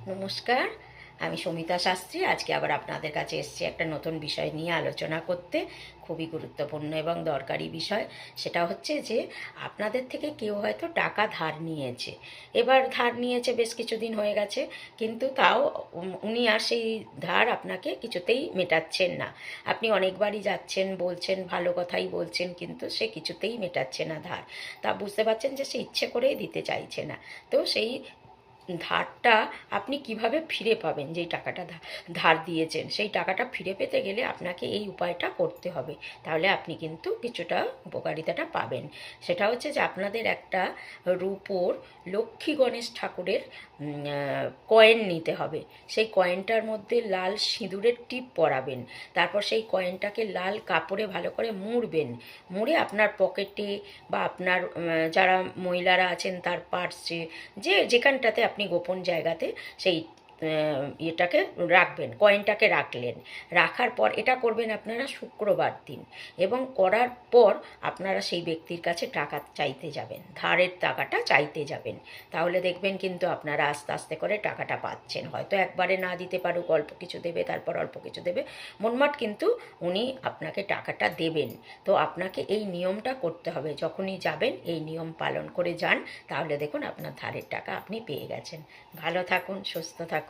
নমস্কার, আমি সমিতা শাস্ত্রী। আজকে আবার আপনাদের কাছে এসেছি একটা নতুন বিষয় নিয়ে আলোচনা করতে। খুবই গুরুত্বপূর্ণ এবং দরকারি বিষয়। সেটা হচ্ছে যে আপনাদের থেকে কেউ হয়তো টাকা ধার নিয়েছে। এবার ধার নিয়েছে, বেশ কিছুদিন হয়ে গেছে, কিন্তু তাও উনি আর সেই ধার আপনাকে কিছুতেই মেটাচ্ছেন না। আপনি অনেকবারই যাচ্ছেন, বলছেন, ভালো কথাই বলছেন, কিন্তু সে কিছুতেই মেটাচ্ছে না ধার। তা বুঝতে পারছেন যে সে ইচ্ছে করেই দিতে চাইছে না। তো সেই ধারটা আপনি কিভাবে ফিরে পাবেন? যেই টাকাটা ধার দিয়েছেন, সেই টাকাটা ফিরে পেতে গেলে আপনাকে এই উপায়টা করতে হবে। তাহলে আপনি কিন্তু কিছুটা উপকারিতাটা পাবেন। সেটা হচ্ছে যে আপনাদের একটা রূপোর লক্ষ্মী গণেশ ঠাকুরের কয়েন নিতে হবে। সেই কয়েনটার মধ্যে লাল সিঁদুরের টিপ পরাবেন। তারপর সেই কয়েনটাকে লাল কাপড়ে ভালো করে মুড়বেন। মুড়ে আপনার পকেটে বা আপনার যারা মহিলারা আছেন তার পার্সে, যেখানটাতে আপনি গোপন জায়গাতে সেই ইয়েটাকে রাখবেন, কয়েনটাকে রাখলেন। রাখার পর এটা করবেন আপনারা শুক্রবার দিন, এবং করার পর আপনারা সেই ব্যক্তির কাছে টাকা চাইতে যাবেন, ধারের টাকাটা চাইতে যাবেন। তাহলে দেখবেন কিন্তু আপনারা আস্তে আস্তে করে টাকাটা পাচ্ছেন। হয়তো একবারে না দিতে পারুক, অল্প কিছু দেবে, তারপর অল্প কিছু দেবে, মোটমাট কিন্তু উনি আপনাকে টাকাটা দেবেন। তো আপনাকে এই নিয়মটা করতে হবে। যখনই যাবেন এই নিয়ম পালন করে যান, তাহলে দেখুন আপনার ধারের টাকা আপনি পেয়ে গেছেন। ভালো থাকুন, সুস্থ থাকুন।